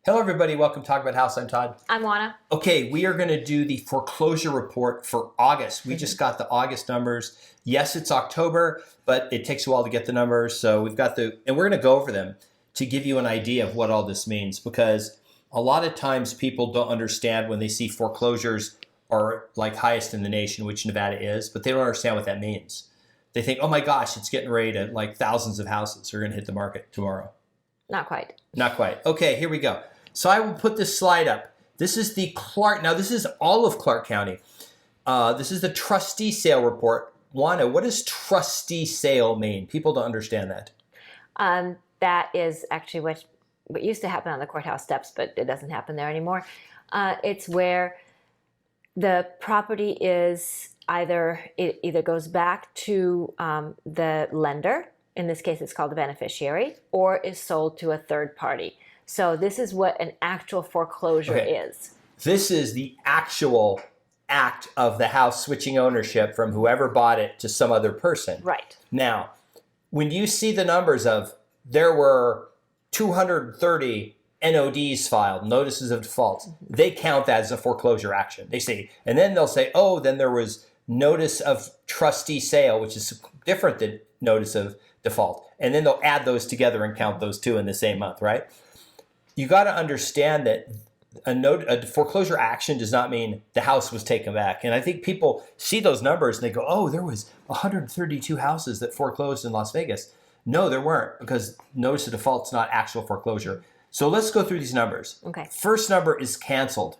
Hello, everybody. Welcome to Talk About House. I'm Todd. I'm Juana. Okay, we are going to do the foreclosure report for August. We just got the August numbers. Yes, it's October, but it takes a while to get the numbers. So we've got and we're going to go over them to give you an idea of what all this means, because a lot of times people don't understand when they see foreclosures are like highest in the nation, which Nevada is, but they don't understand what that means. They think, oh my gosh, it's getting ready to, like, thousands of houses are going to hit the market tomorrow. Not quite. Not quite. Okay, here we go. So I will put this slide up. This is the Clark. Now, this is all of Clark County. This is the trustee sale report. Juana, what does trustee sale mean? People don't understand that. That is actually what used to happen on the courthouse steps, but it doesn't happen there anymore. It's where the property is it either goes back to the lender, in this case it's called the beneficiary, or is sold to a third party. So this is what an actual foreclosure is. This is the actual act of the house switching ownership from whoever bought it to some other person. Right. Now, when you see the numbers of there were 230 NODs filed, notices of default, they count that as a foreclosure action. They say, and then they'll say, oh, then there was notice of trustee sale, which is different than notice of default. And then they'll add those together and count those two in the same month, right? You got to understand that a foreclosure action does not mean the house was taken back. And I think people see those numbers and they go, oh, there was 132 houses that foreclosed in Las Vegas. No, there weren't, because notice of default is not actual foreclosure. So let's go through these numbers. Okay. First number is canceled.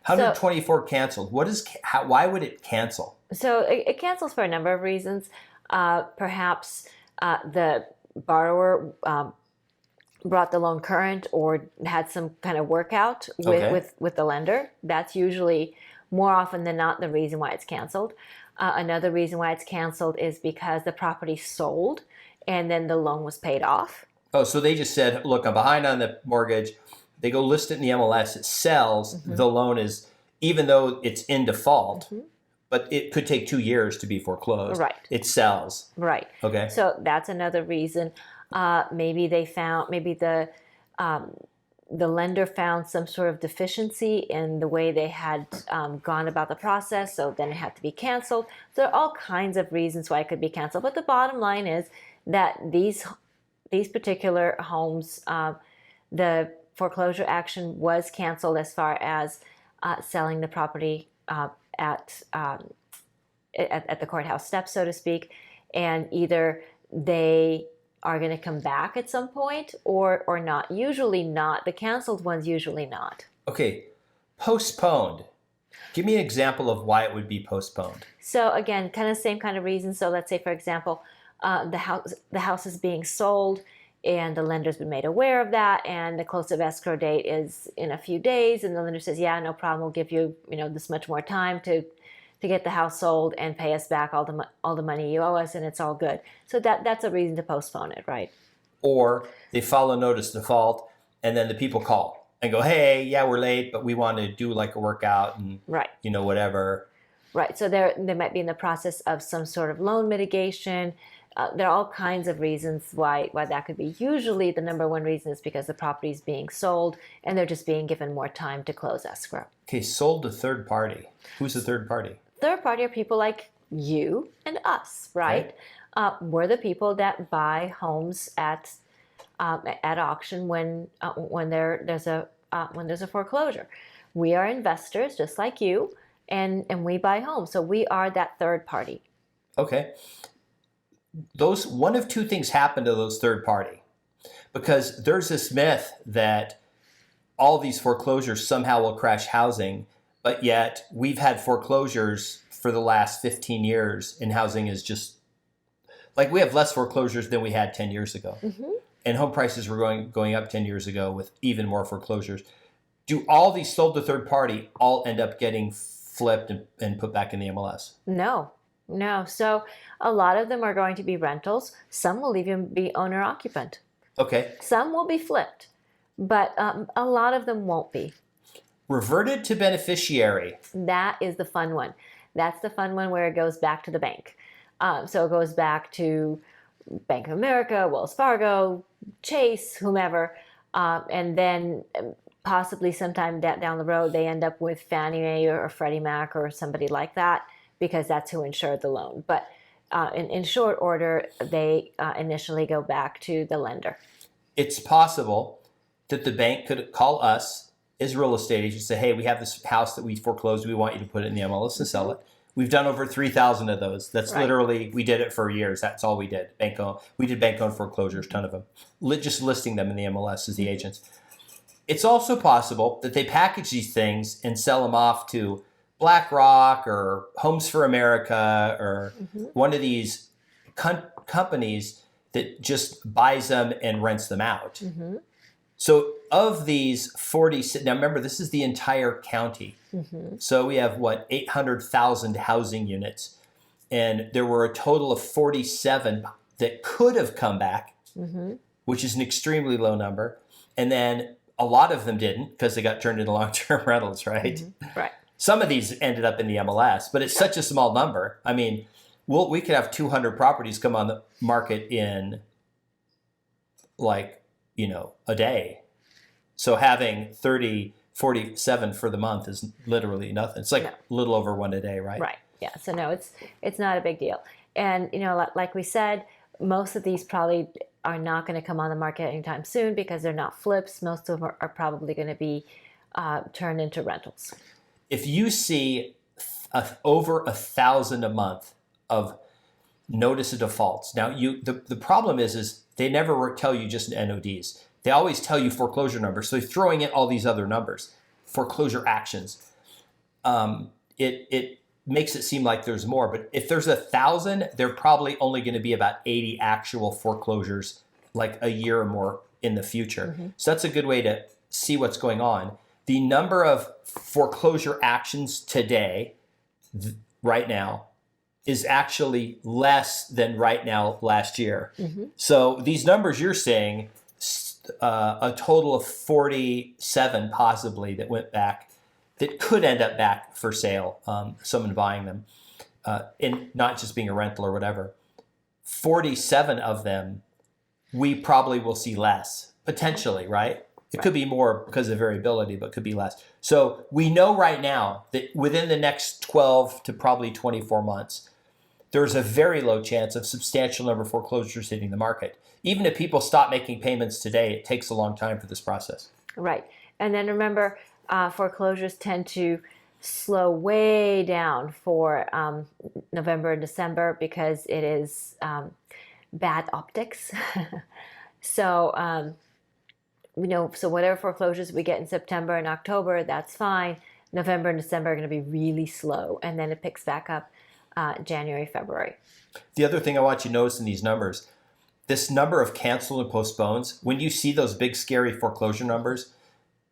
124 canceled. Why would it cancel? So it cancels for a number of reasons. Perhaps the borrower brought the loan current or had some kind of workout with the lender. That's usually, more often than not, the reason why it's canceled. Another reason why it's canceled is because the property sold and then the loan was paid off. Oh, so they just said, look, I'm behind on the mortgage. They go list it in the MLS. It sells. The loan is, even though it's in default, but it could take 2 years to be foreclosed. Right. It sells. Right. Okay. So that's another reason. Maybe the lender found some sort of deficiency in the way they had gone about the process, so then it had to be canceled. So there are all kinds of reasons why it could be canceled. But the bottom line is that these particular homes, the foreclosure action was canceled as far as selling the property at the courthouse steps, so to speak, and either they are going to come back at some point or not. Usually not. The canceled ones usually not. Okay. Postponed. Give me an example of why it would be postponed. So again, kind of same kind of reason. So let's say, for example, the house is being sold and the lender's been made aware of that, and the close of escrow date is in a few days, and the lender says, yeah, no problem, we'll give you, this much more time to get the house sold and pay us back all the money you owe us, and it's all good. So that's a reason to postpone it, right? Or they file a notice default, and then the people call and go, hey, yeah, we're late, but we want to do like a workout and whatever. Right. So they might be in the process of some sort of loan mitigation. There are all kinds of reasons why that could be. Usually the number one reason is because the property is being sold and they're just being given more time to close escrow. Okay, sold to third party. Who's the third party? Third party are people like you and us, right? We're the people that buy homes at auction when there's a foreclosure. We are investors just like you, and we buy homes. So we are that third party. Okay. One of two things happen to those third party, because there's this myth that all these foreclosures somehow will crash housing, but yet we've had foreclosures for the last 15 years, and housing is just like, we have less foreclosures than we had 10 years ago. And home prices were going up 10 years ago with even more foreclosures. Do all these sold to third party all end up getting flipped and put back in the MLS? No. So a lot of them are going to be rentals. Some will even be owner occupant. Okay. Some will be flipped, but a lot of them won't be. Reverted to beneficiary. That is the fun one. That's the fun one where it goes back to the bank. So it goes back to Bank of America, Wells Fargo, Chase, whomever. And then possibly sometime down the road, they end up with Fannie Mae or Freddie Mac or somebody like that, because that's who insured the loan. But in short order, they initially go back to the lender. It's possible that the bank could call us as real estate agents and say, hey, we have this house that we foreclosed. We want you to put it in the MLS and sell it. We've done over 3,000 of those. That's Right. literally, we did it for years. That's all we did. We did bank-owned foreclosures, ton of them. Just listing them in the MLS as the agents. It's also possible that they package these things and sell them off to BlackRock or Homes for America or one of these companies that just buys them and rents them out. So of these 40, now remember, this is the entire county. So we have, 800,000 housing units. And there were a total of 47 that could have come back, which is an extremely low number. And then a lot of them didn't because they got turned into long-term rentals, right? Right. Some of these ended up in the MLS, but it's such a small number. I mean, we could have 200 properties come on the market in a day. So having 47 for the month is literally nothing. It's like a little over one a day, right? Right. Yeah. So no, it's not a big deal. And like we said, most of these probably are not going to come on the market anytime soon because they're not flips. Most of them are probably going to be turned into rentals. If you see over 1,000 a month of notice of defaults, now the problem is they never tell you just NODs. They always tell you foreclosure numbers. So they're throwing in all these other numbers, foreclosure actions. It makes it seem like there's more, but if there's 1,000, they're probably only going to be about 80 actual foreclosures, like a year or more in the future. So that's a good way to see what's going on. The number of foreclosure actions today, right now, is actually less than right now last year. So these numbers you're saying, a total of 47 possibly that went back, that could end up back for sale, someone buying them, and not just being a rental or whatever. 47 of them, we probably will see less, potentially, right? It could be more because of variability, but could be less. So we know right now that within the next 12 to probably 24 months, there's a very low chance of substantial number of foreclosures hitting the market. Even if people stop making payments today, it takes a long time for this process. Right. And then remember, foreclosures tend to slow way down for November and December because it is bad optics. So, so whatever foreclosures we get in September and October, that's fine. November and December are going to be really slow. And then it picks back up January, February. The other thing I want you to notice in these numbers, this number of canceled and postpones, when you see those big scary foreclosure numbers,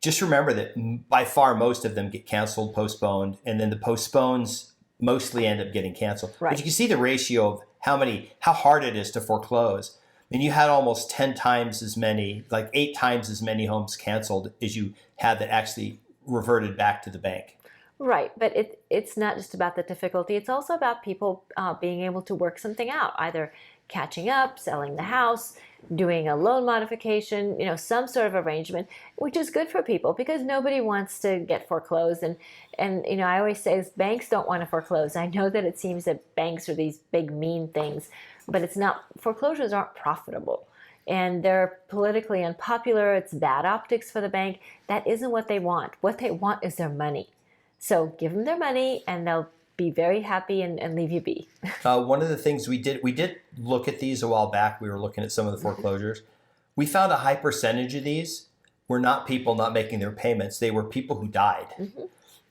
just remember that by far most of them get canceled, postponed, and then the postpones mostly end up getting canceled. Right. But you can see the ratio of how hard it is to foreclose. I mean, you had almost 10 times as many, like 8 times as many homes canceled as you had that actually reverted back to the bank. Right, but it's not just about the difficulty. It's also about people being able to work something out, either catching up, selling the house, doing a loan modification, some sort of arrangement, which is good for people because nobody wants to get foreclosed. And I always say this, banks don't want to foreclose. I know that it seems that banks are these big mean things, but it's not. Foreclosures aren't profitable. And they're politically unpopular. It's bad optics for the bank. That isn't what they want. What they want is their money. So give them their money and they'll be very happy and leave you be. One of the things we did look at these a while back. We were looking at some of the foreclosures. We found a high percentage of these were not people not making their payments. They were people who died.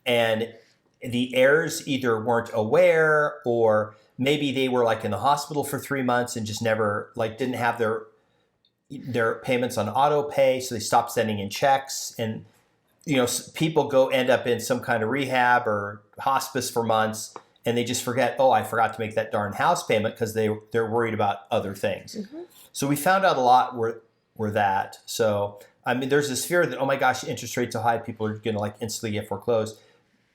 And the heirs either weren't aware or maybe they were like in the hospital for 3 months and just never didn't have their payments on auto pay. So they stopped sending in checks and people end up in some kind of rehab or hospice for months, and they just forget, I forgot to make that darn house payment because they're worried about other things. So we found out a lot were that. So, I mean, there's this fear that, oh my gosh, interest rates are high, people are going to instantly get foreclosed.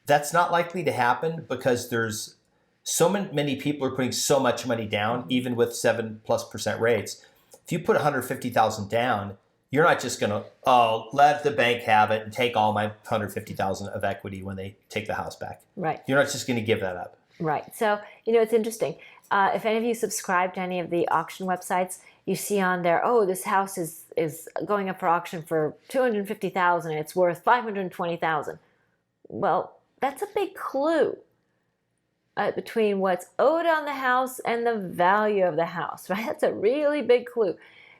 That's not likely to happen because there's so many people are putting so much money down, even with 7+% rates. If you put $150,000 down, You're not just going to let the bank have it and take all my $150,000 of equity when they take the house back. Right. You're not just going to give that up. Right. So, it's interesting. If any of you subscribe to any of the auction websites, you see on there, oh, this house is going up for auction for $250,000 and it's worth $520,000. Well, that's a big clue between what's owed on the house and the value of the house, right? That's a really big clue.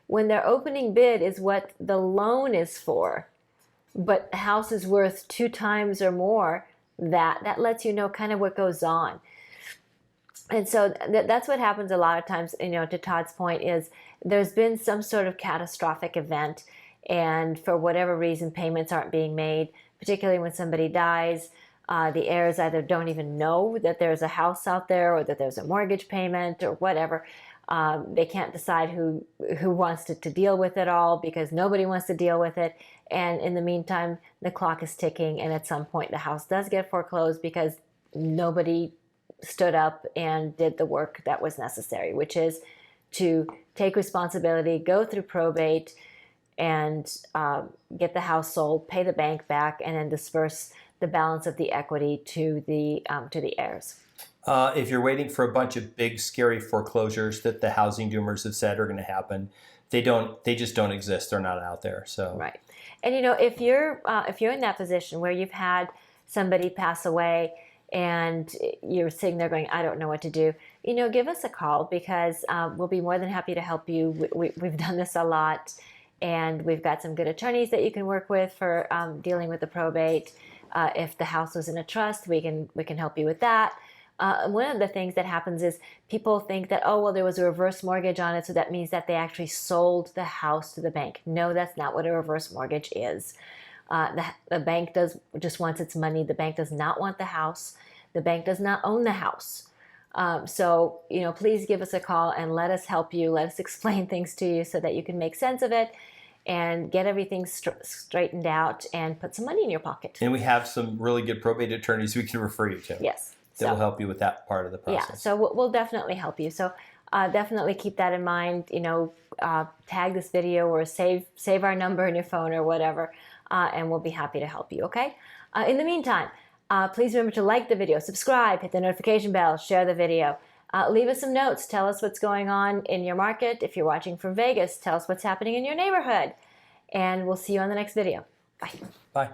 When their opening bid is what the loan is for, but the house is worth 2 times or more, that lets you know kind of what goes on. And so that's what happens a lot of times, to Todd's point, is there's been some sort of catastrophic event, and for whatever reason, payments aren't being made, particularly when somebody dies. The heirs either don't even know that there's a house out there or that there's a mortgage payment or whatever. They can't decide who wants to deal with it all because nobody wants to deal with it. And in the meantime, the clock is ticking, and at some point the house does get foreclosed because nobody stood up and did the work that was necessary, which is to take responsibility, go through probate, and get the house sold, pay the bank back, and then disperse the balance of the equity to the heirs. If you're waiting for a bunch of big, scary foreclosures that the housing doomers have said are going to happen, they just don't exist. They're not out there. So right. And if you're in that position where you've had somebody pass away and you're sitting there going, I don't know what to do, give us a call, because we'll be more than happy to help you. We've done this a lot, and we've got some good attorneys that you can work with for dealing with the probate. If the house was in a trust, we can help you with that. One of the things that happens is people think that, oh, well, there was a reverse mortgage on it, so that means that they actually sold the house to the bank. No, that's not what a reverse mortgage is. The bank just wants its money. The bank does not want the house. The bank does not own the house. So, please give us a call and let us help you. Let us explain things to you so that you can make sense of it and get everything straightened out and put some money in your pocket. And we have some really good probate attorneys we can refer you to. Yes. That will help you with that part of the process. Yeah, so we'll definitely help you. So definitely keep that in mind. Tag this video or save our number in your phone or whatever, and we'll be happy to help you, okay? In the meantime, please remember to like the video, subscribe, hit the notification bell, share the video. Leave us some notes. Tell us what's going on in your market. If you're watching from Vegas, tell us what's happening in your neighborhood. And we'll see you on the next video. Bye. Bye.